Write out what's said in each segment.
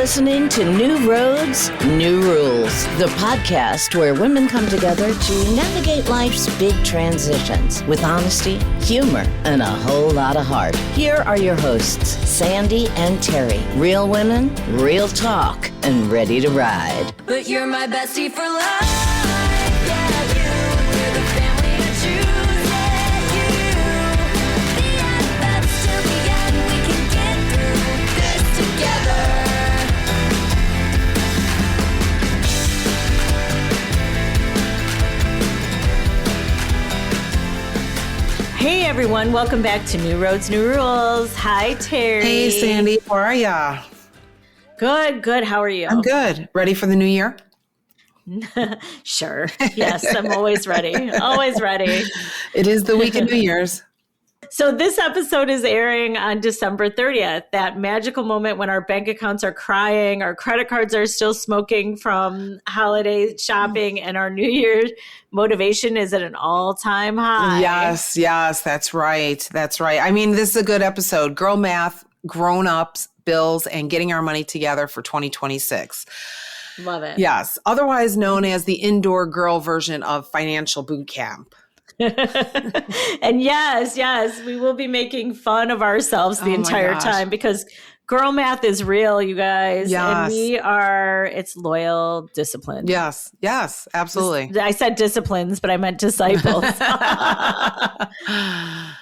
listening to New Roads, New Rules, the podcast where women come together to navigate life's big transitions with honesty, humor, and a whole lot of heart. Here are your hosts, Sandi and Terri. Real women, real talk, and ready to ride. But you're my bestie for life. Yeah, you're the family I choose. Yeah, you. The best till the end. We can get through this together. Hey everyone, welcome back to New Roads, New Rules. Hi, Terri. Hey, Sandi. How are ya? Good. How are you? I'm good. Ready for the new year? Sure. Yes, I'm always ready. Always ready. It is the week of New Year's. So this episode is airing on December 30th, that magical moment when our bank accounts are crying, our credit cards are still smoking from holiday shopping, and our New Year's motivation is at an all-time high. Yes, that's right. I mean, this is a good episode. Girl math, grown-ups, bills, and getting our money together for 2026. Love it. Yes, otherwise known as the indoor girl version of financial boot camp. And yes, we will be making fun of ourselves the entire time because girl math is real, you guys. Yes. And it's loyal discipline. Yes, absolutely. I said disciplines, but I meant disciples.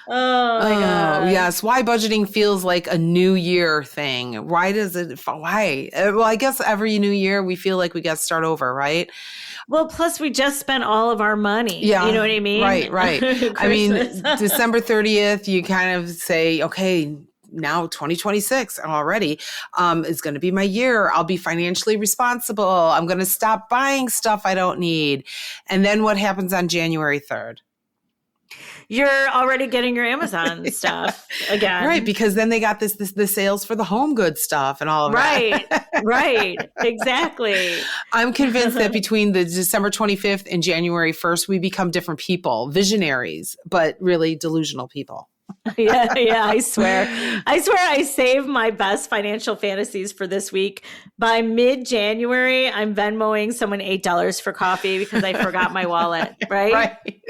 Oh my God. Yes. Why budgeting feels like a new year thing. Why? Well, I guess every new year we feel like we got to start over, right? Well, plus we just spent all of our money. Yeah. You know what I mean? Right. I mean, December 30th, you kind of say, okay, now 2026 already is going to be my year. I'll be financially responsible. I'm going to stop buying stuff I don't need. And then what happens on January 3rd? You're already getting your Amazon stuff again. Right, because then they got the sales for the home goods stuff and all of that. Right, exactly. I'm convinced that between the December 25th and January 1st, we become different people, visionaries, but really delusional people. Yeah, I swear I save my best financial fantasies for this week. By mid-January, I'm Venmoing someone $8 for coffee because I forgot my wallet, right? Right.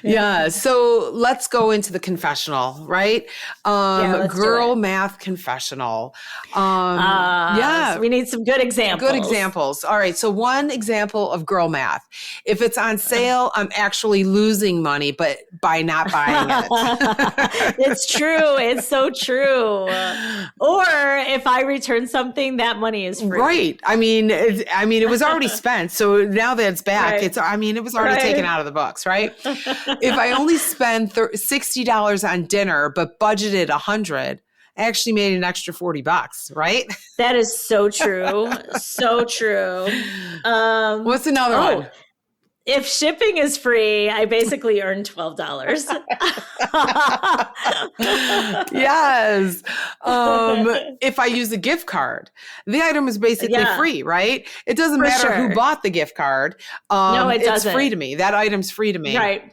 Yeah. So let's go into the confessional, right? Girl math confessional. So we need some good examples. All right. So one example of girl math. If it's on sale, I'm actually losing money, but by not buying it. It's true. It's so true. Or if I return something, that money is free. Right. I mean, it was already spent. So now that it's back, Right. it was already taken out of the books, right? If I only spend $60 on dinner, but budgeted $100, I actually made an extra $40, right? That is so true. So true. What's another one? If shipping is free, I basically earn $12. Yes. If I use a gift card, the item is basically free, right? It doesn't matter who bought the gift card. No, it doesn't. It's free to me. That item's free to me. Right.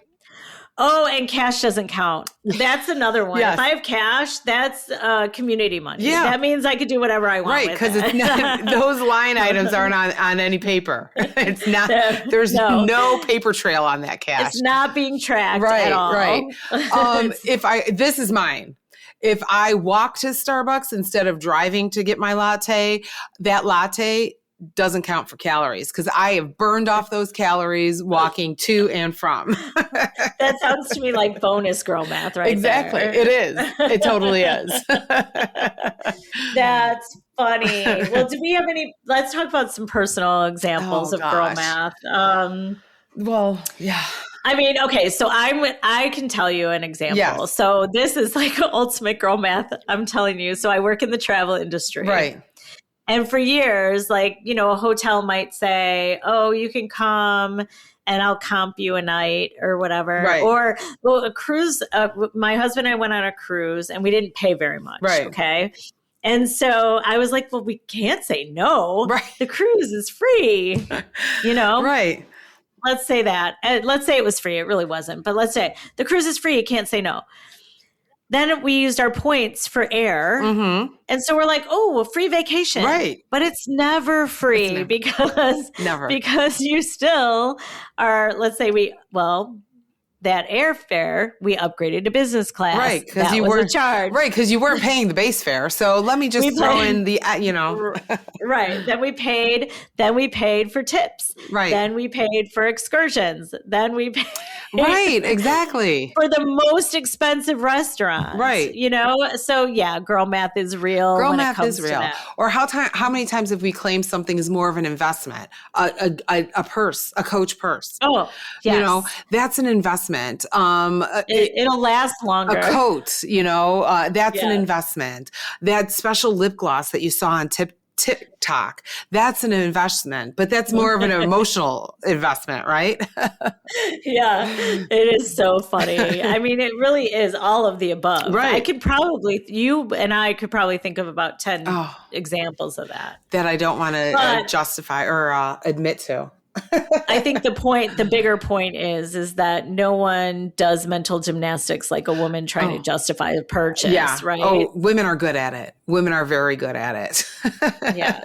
Oh, and cash doesn't count. That's another one. Yes. If I have cash, that's community money. Yeah. That means I could do whatever I want. Right, because it's not those line items aren't on any paper. It's not. There's no paper trail on that cash. It's not being tracked at all. Right. This is mine. If I walk to Starbucks instead of driving to get my latte, that latte doesn't count for calories because I have burned off those calories walking to and from. That sounds to me like bonus girl math, right? Exactly. There. It is. It totally is. That's funny. Well, do we have let's talk about some personal examples of girl math. Well, yeah. I mean, okay, so I can tell you an example. Yes. So this is like ultimate girl math, I'm telling you. So I work in the travel industry. Right. And for years, like, a hotel might say, oh, you can come and I'll comp you a night or whatever. Right. Or a cruise. My husband and I went on a cruise and we didn't pay very much. Right. Okay. And so I was like, well, we can't say no. Right. The cruise is free, Right. Let's say that. Let's say it was free. It really wasn't. But let's say the cruise is free. You can't say no. Then we used our points for air. Mm-hmm. And so we're like, oh, a free vacation. Right. But it's never free because you still are, let's say that airfare, we upgraded to business class. Right, because you weren't charged. Right, because you weren't paying the base fare. So let me just throw in the, Right. Then we paid for tips. Right. Then we paid for excursions. Then we paid right, exactly. for the most expensive restaurants. Right. So yeah, girl math is real. Girl when math it comes is real. To that. Or how many times have we claimed something is more of an investment? A purse, a Coach purse. Oh, yes. That's an investment. It'll last longer. A coat, that's an investment. That special lip gloss that you saw on TikTok, that's an investment, but that's more of an emotional investment, right? Yeah, it is so funny. I mean, it really is all of the above. Right. You and I could probably think of about 10 examples of that. That I don't want to justify or admit to. I think the bigger point is that no one does mental gymnastics like a woman trying to justify a purchase, right? Oh, women are good at it. Women are very good at it. Yeah.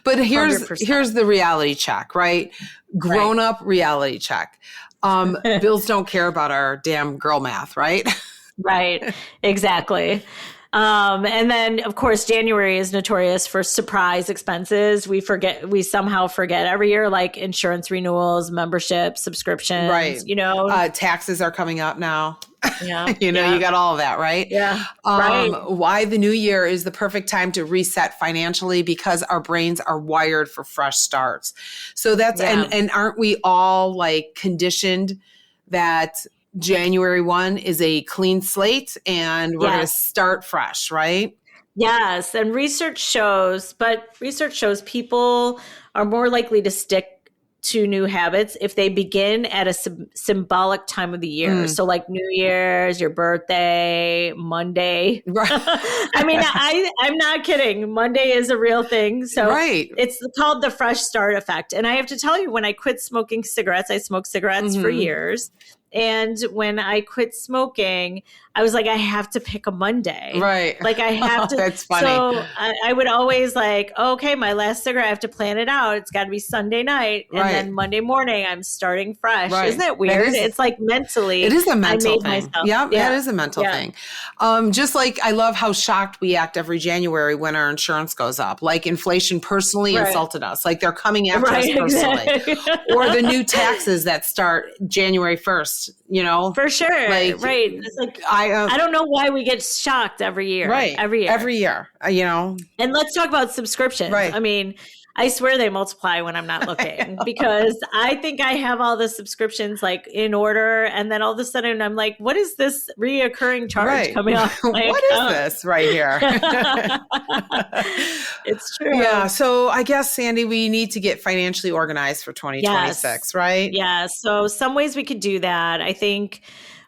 But here's 100%. the reality check, right? Grown up reality check. Bills don't care about our damn girl math, right? Right. Exactly. And then, of course, January is notorious for surprise expenses. We somehow forget every year, like insurance renewals, membership, subscriptions, right. Taxes are coming up now. Yeah. You got all of that, right? Yeah. Right. Why the new year is the perfect time to reset financially, because our brains are wired for fresh starts. So that's, and aren't we all like conditioned that January 1 is a clean slate and we're going to start fresh, right? Yes. And research shows people are more likely to stick to new habits if they begin at a symbolic time of the year. So like New Year's, your birthday, Monday. Right. I mean, I'm not kidding. Monday is a real thing. So it's called the fresh start effect. And I have to tell you, when I quit smoking cigarettes, I smoked cigarettes for years. And when I quit smoking, I was like, I have to pick a Monday. Right. Like I have to. That's funny. So I would always like, okay, my last cigarette, I have to plan it out. It's got to be Sunday night. And then Monday morning, I'm starting fresh. Right. Isn't that weird? It's like mentally. It is a mental thing. Myself. Yeah, it is a mental thing. Just like I love how shocked we act every January when our insurance goes up. Like inflation personally insulted us. Like they're coming after us personally. Exactly. Or the new taxes that start January 1st. For sure. Like, it's like I don't know why we get shocked every year. Right. Every year. And let's talk about subscriptions. Right. I mean, I swear they multiply when I'm not looking because I think I have all the subscriptions like in order. And then all of a sudden I'm like, what is this reoccurring charge coming off my What account? is this right here? It's true. Yeah. So I guess, Sandi, we need to get financially organized for 2026, right? Yeah. So some ways we could do that. I think,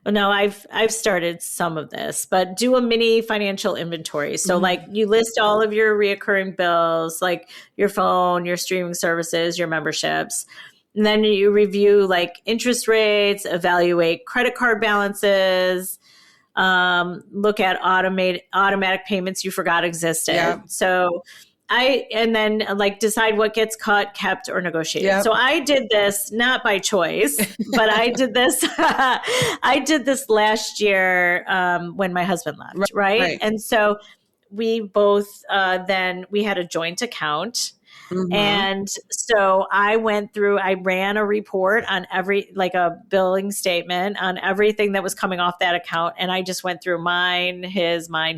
I've started some of this, but do a mini financial inventory. So like you list all of your reoccurring bills, like your phone, your streaming services, your memberships. And then you review like interest rates, evaluate credit card balances, look at automatic payments you forgot existed. Yeah. So and then like decide what gets cut, kept, or negotiated. Yep. So I did this not by choice, but I did this. I did this last year when my husband left, right? And so we both then we had a joint account. Mm-hmm. And so I ran a report on a billing statement on everything that was coming off that account. And I just went through mine, his. Right.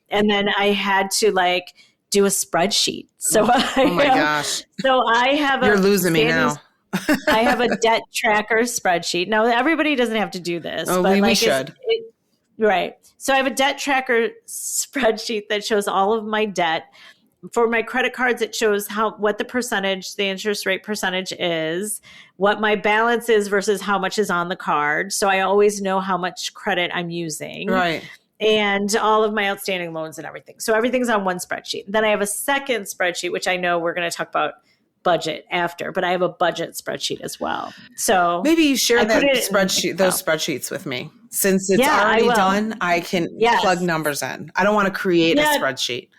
And then I had to do a spreadsheet. So gosh. So I have You're losing me now. I have a debt tracker spreadsheet. Now everybody doesn't have to do this. Oh, but we should. Right. So I have a debt tracker spreadsheet that shows all of my debt. For my credit cards, it shows what the interest rate percentage is, what my balance is versus how much is on the card. So I always know how much credit I'm using. Right. And all of my outstanding loans and everything. So everything's on one spreadsheet. Then I have a second spreadsheet, which I know we're going to talk about budget after, but I have a budget spreadsheet as well. So maybe you share those spreadsheets with me. Since it's Yeah, I already will. done, I can Yes. plug numbers in. I don't want to create a Yeah. spreadsheet.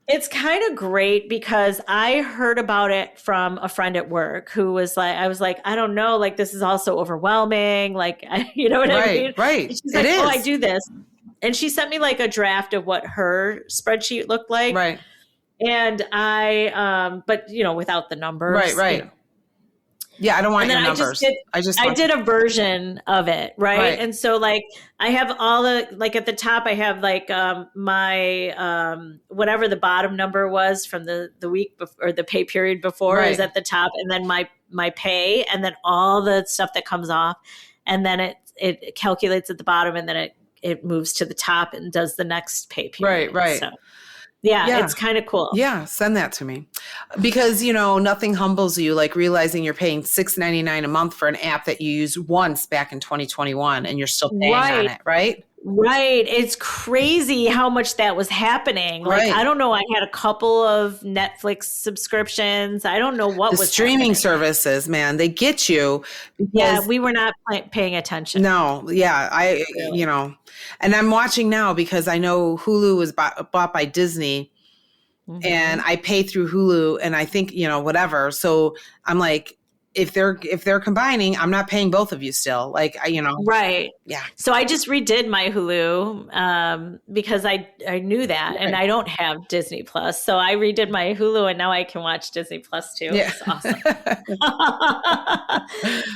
It's kind of great because I heard about it from a friend at work who was like, I was like, I don't know, like this is also overwhelming. Like, you know what I mean? Right. And she's It like, oh, is. I do this. And she sent me like a draft of what her spreadsheet looked like. Right. And but you know, without the numbers. Right. You know. Yeah, I don't want And then your I numbers. just did a version of it, right? Right. And so like I have all the, like at the top I have like my whatever the bottom number was from the week before, or the pay period before is at the top, and then my pay, and then all the stuff that comes off, and then it calculates at the bottom, and then it moves to the top and does the next pay period. Right. So yeah, it's kind of cool. Yeah, send that to me. Because, you know, nothing humbles you like realizing you're paying $6.99 a month for an app that you used once back in 2021 and you're still paying on it, right? Right. It's crazy how much that was happening. Like, Right. I don't know. I had a couple of Netflix subscriptions. I don't know what The was streaming happening. services, man, they get you. Yeah, because- we were not paying attention. No, yeah, you know, and I'm watching now because I know Hulu was bought by Disney, and I pay through Hulu, and I think, you know, whatever. So I'm like, if they're combining, I'm not paying both of you still. Like, you know, Right. yeah. So I just redid my Hulu because I knew that, and I don't have Disney Plus. So I redid my Hulu, and now I can watch Disney Plus too. Yeah. It's awesome.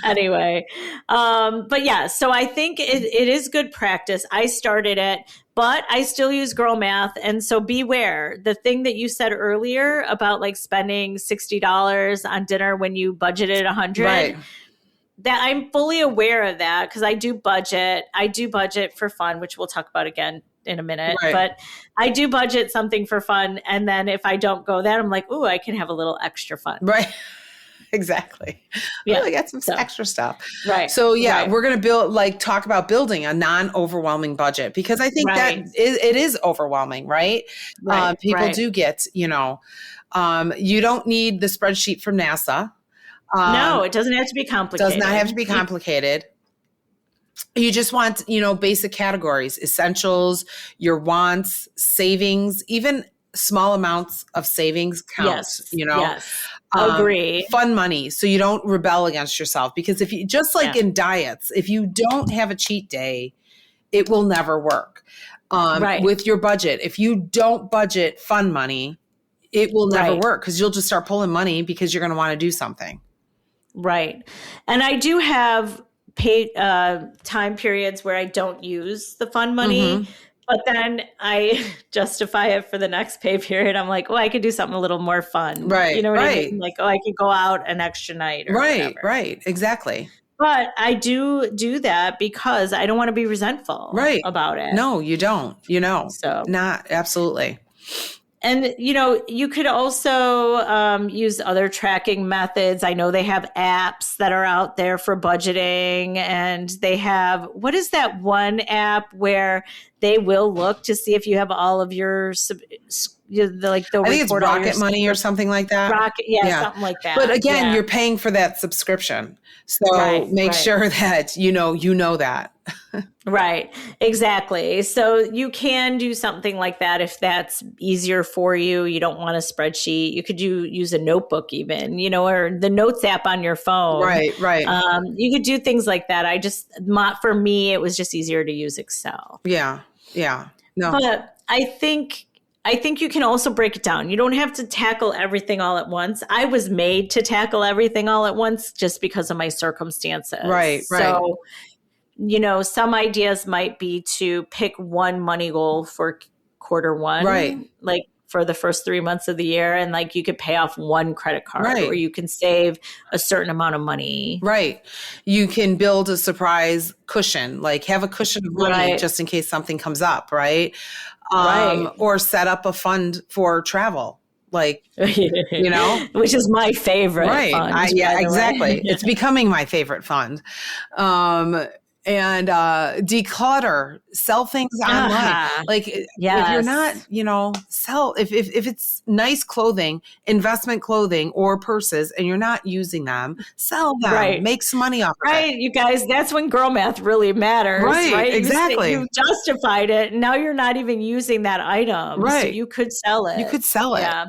Anyway, but yeah, so I think it is good practice. I started it, but I still use girl math. And so beware. The thing that you said earlier about like spending $60 on dinner when you budgeted $100, Right. that I'm fully aware of that because I do budget. I do budget for fun, which we'll talk about again in a minute. Right. But I do budget something for fun. And then if I don't go that, I'm like, ooh, I can have a little extra fun. Right. Exactly. Yeah. Oh, I got some extra stuff. Right. So yeah, Right. we're going to talk about building a non-overwhelming budget, because I think Right. that it is overwhelming, right? Right. People Right. do get, you know, you don't need the spreadsheet from NASA. No, it doesn't have to be complicated. Does not have to be complicated. You just want, you know, basic categories, essentials, your wants, savings, even small amounts of savings counts, Yes. you know. Yes. Agree. Fun money, so you don't rebel against yourself, because if you, just like in diets, if you don't have a cheat day, it will never work. Right. With your budget, if you don't budget fun money, it will never Right. work, because you'll just start pulling money because you're going to want to do something. Right. And I do have paid time periods where I don't use the fun money, but then I justify it for the next pay period. I'm like, oh, I could do something a little more fun. Right, You know what I right. mean? Like, oh, I could go out an extra night or Right, whatever. right, exactly. But I do that because I don't want to be resentful about it. No, you don't. You know, So. not absolutely. And, you know, you could also use other tracking methods. I know they have apps that are out there for budgeting, and they have, what is that one app where they will look to see if you have all of your, they'll I think it's report all your Rocket Money or something like that. Rocket, yeah, something like that. But again, Yeah. you're paying for that subscription. So Right, make right. sure that, you know that. Right, exactly. So you can do something like that if that's easier for you. You don't want a spreadsheet. You could use a notebook even, you know, or the notes app on your phone. Right. You could do things like that. For me, it was just easier to use Excel. Yeah. No. But I think you can also break it down. You don't have to tackle everything all at once. I was made to tackle everything all at once just because of my circumstances. Right. So, you know, some ideas might be to pick one money goal for quarter one. Right. Like for the first 3 months of the year. And like you could pay off one credit card, Right. or you can save a certain amount of money. Right. You can build a surprise cushion, like have a cushion of money Right. just in case something comes up, right? Right. Or set up a fund for travel, like, you know? Which is my favorite Right. fund, by Yeah, the way. exactly. It's becoming my favorite fund. and declutter, sell things online. Like if you're not, sell, if it's nice clothing, investment clothing or purses, and you're not using them, sell them, make some money off of it. You guys, that's when girl math really matters. Right. Exactly. You've justified it. And now you're not even using that item. Right. So you could sell it. You could sell it. Yeah.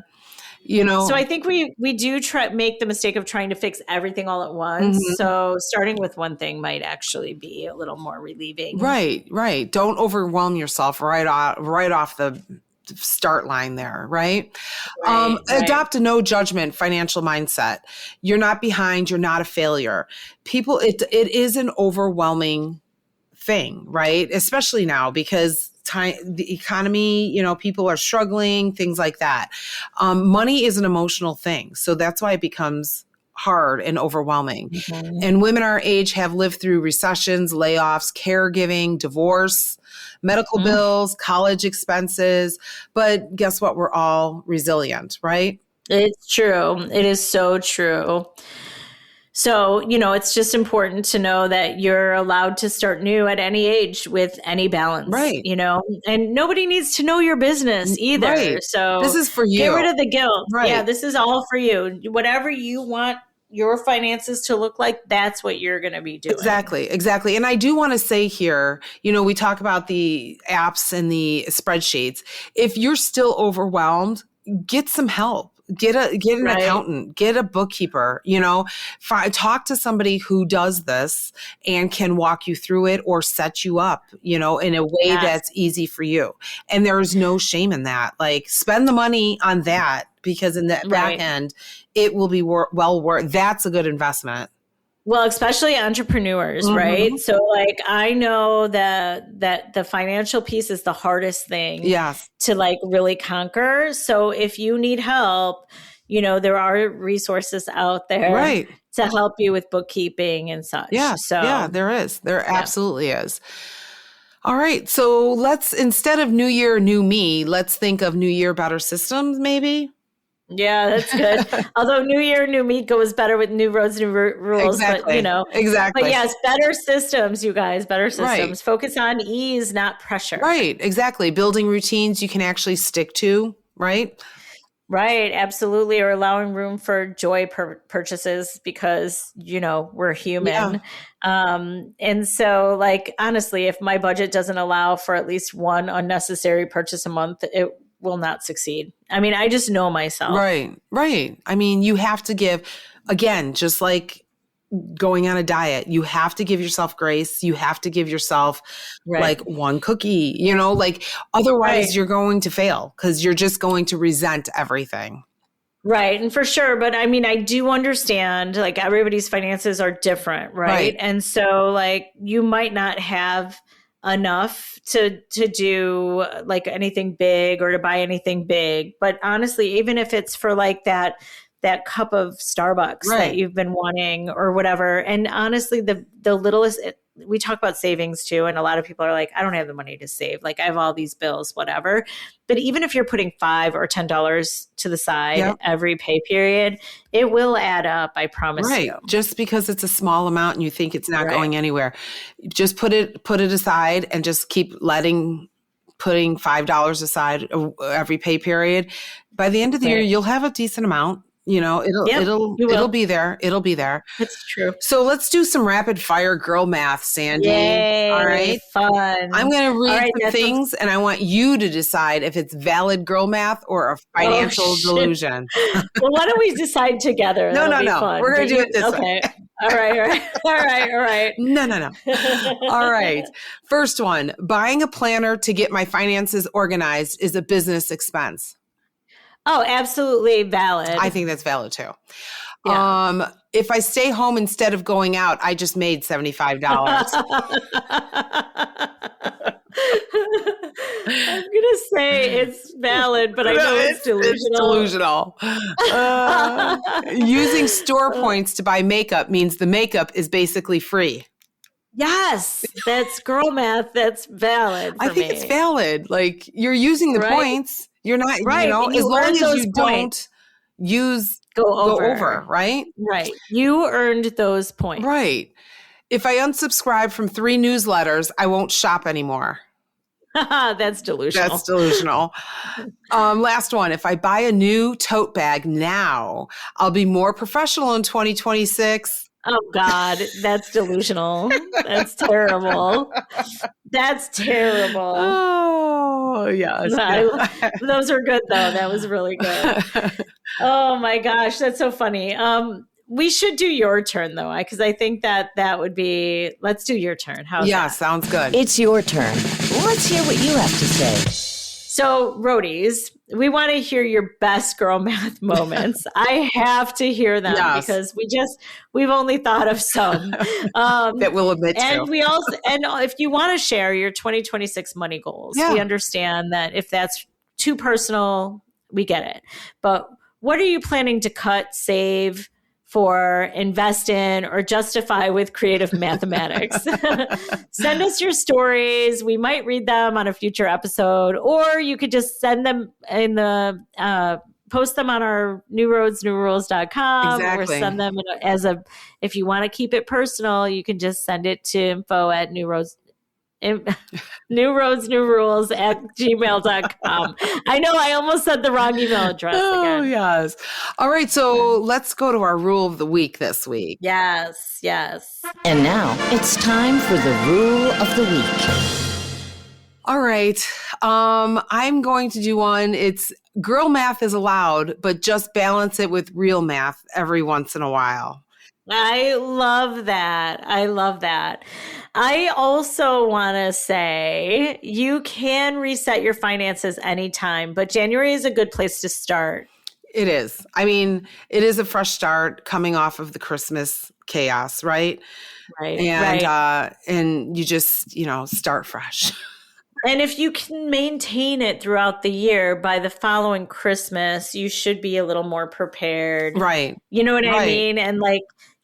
So I think we do make the mistake of trying to fix everything all at once. Mm-hmm. So starting with one thing might actually be a little more relieving. Right. Don't overwhelm yourself right off the start line there, right? Adopt a no judgment financial mindset. You're not behind. You're not a failure. People, it is an overwhelming thing, right? Especially now because the economy, people are struggling, things like that. Money is an emotional thing. So that's why it becomes hard and overwhelming. Mm-hmm. And women our age have lived through recessions, layoffs, caregiving, divorce, medical bills, college expenses. But guess what? We're all resilient, right? It's true. It is so true. So, it's just important to know that you're allowed to start new at any age with any balance, right? And nobody needs to know your business either. Right. So this is for you. Get rid of the guilt. Right. Yeah, this is all for you. Whatever you want your finances to look like, that's what you're going to be doing. Exactly. And I do want to say here, we talk about the apps and the spreadsheets. If you're still overwhelmed, get some help. Get an accountant, get a bookkeeper, talk to somebody who does this and can walk you through it or set you up, in a way that's easy for you. And there's no shame in that. Like spend the money on that because in the back end, it will be well worth. That's a good investment. Well, especially entrepreneurs, mm-hmm. right? So I know that the financial piece is the hardest thing to really conquer. So if you need help, there are resources out there to help you with bookkeeping and such. Yeah. So there is. There absolutely is. All right. So instead of New Year, New Me, let's think of New Year, Better Systems, maybe. Yeah, that's good. Although New Year, New Me goes better with new roads, new rules. Exactly. But, Exactly. But yes, better systems, you guys, better systems. Right. Focus on ease, not pressure. Right. Exactly. Building routines you can actually stick to, right? Right. Absolutely. Or allowing room for joy purchases because, we're human. Yeah. And so honestly, if my budget doesn't allow for at least one unnecessary purchase a month, it will not succeed. I mean, I just know myself. Right. I mean, you have to give, again, just like going on a diet, you have to give yourself grace. You have to give yourself one cookie, otherwise you're going to fail because you're just going to resent everything. Right. And for sure. But I mean, I do understand everybody's finances are different. Right. And so you might not have enough to do anything big or to buy anything big. But honestly, even if it's for that cup of Starbucks that you've been wanting or whatever. And honestly, the littlest, we talk about savings too. And a lot of people are like, I don't have the money to save. I have all these bills, whatever. But even if you're putting $5 or $10 to the side every pay period, it will add up. I promise you. Just because it's a small amount and you think it's not going anywhere, just put it aside and just keep putting $5 aside every pay period. By the end of the year, you'll have a decent amount. It'll be there. It'll be there. That's true. So let's do some rapid fire girl math, Sandi. Yay, all right. Fun. I'm going to read some things and I want you to decide if it's valid girl math or a financial delusion. Well, why don't we decide together? No. We're going to do it this way. All right. No. All right. First one, buying a planner to get my finances organized is a business expense. Oh, absolutely valid. I think that's valid too. Yeah. If I stay home instead of going out, I just made $75. I'm going to say it's valid, but I know it's delusional. It's delusional. Using store points to buy makeup means the makeup is basically free. Yes, that's girl math. That's valid for I think it's valid. You're using the points. You're not, as long as you don't go over, right? Right. You earned those points. Right. If I unsubscribe from 3 newsletters, I won't shop anymore. That's delusional. That's delusional. Last one. If I buy a new tote bag now, I'll be more professional in 2026. Oh God, that's delusional. That's terrible. That's terrible. Oh, yes. Those are good though. That was really good. Oh my gosh, that's so funny. We should do your turn though, because I think that would be. Let's do your turn. How's that? Sounds good. It's your turn. Let's hear what you have to say. So, roadies, we want to hear your best girl math moments. I have to hear them because we've only thought of some that we'll admit and to. We also, and if you want to share your 2026 money goals, we understand that if that's too personal, we get it. But what are you planning to cut, save, for, invest in, or justify with creative mathematics? Send us your stories. We might read them on a future episode, or you could just send them in the, post them on our newroadsnewrules.com or send them if you want to keep it personal, you can just send it to newroadsnewrules@gmail.com. I know I almost said the wrong email address again. Oh, yes. All right. So let's go to our rule of the week this week. Yes. And now it's time for the rule of the week. All right. I'm going to do one. It's girl math is allowed, but just balance it with real math every once in a while. I love that. I also want to say you can reset your finances anytime, but January is a good place to start. It is. I mean, it is a fresh start coming off of the Christmas chaos, right? Right. And you just, start fresh. And if you can maintain it throughout the year, by the following Christmas, you should be a little more prepared. Right. You know what I mean? And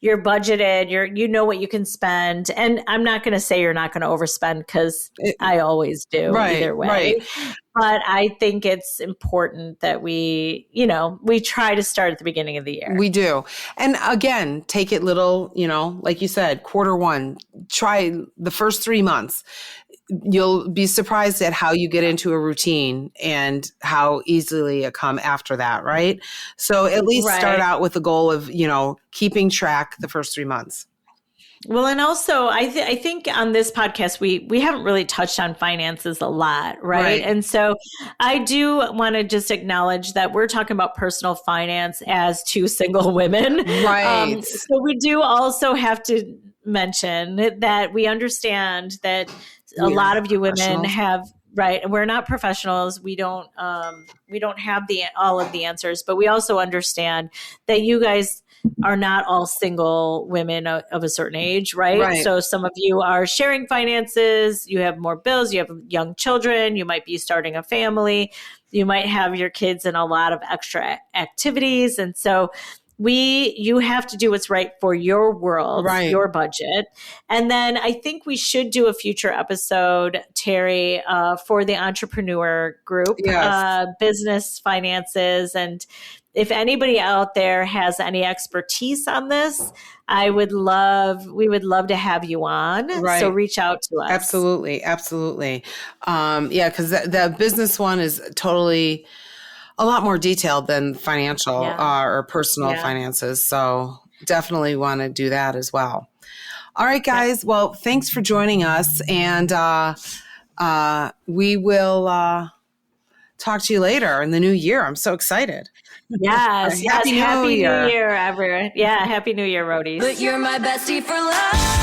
you're budgeted, you know what you can spend. And I'm not going to say you're not going to overspend because I always do either way. Right. But I think it's important that we try to start at the beginning of the year. We do. And again, take it little, like you said, quarter one, try the first 3 months. You'll be surprised at how you get into a routine and how easily it come after that, right? So at least start out with the goal of, keeping track the first 3 months. Well, and also I think on this podcast, we haven't really touched on finances a lot, right? And so I do want to just acknowledge that we're talking about personal finance as 2 single women. Right. So we do also have to mention that we understand that a lot of you women have, right. We're not professionals. We don't have all of the answers, but we also understand that you guys are not all single women of a certain age, right? So some of you are sharing finances, you have more bills, you have young children, you might be starting a family, you might have your kids in a lot of extra activities. And so you have to do what's right for your world, your budget. And then I think we should do a future episode, Terri, for the entrepreneur group, business finances. And if anybody out there has any expertise on this, we would love to have you on. So reach out to us. Absolutely. Because the business one is totally a lot more detailed than financial or personal finances. So definitely want to do that as well. All right, guys. Well, thanks for joining us. And we will talk to you later in the new year. I'm so excited. Yes. Happy New Year, everyone. Yeah. Happy New Year, roadies. But you're my bestie for life.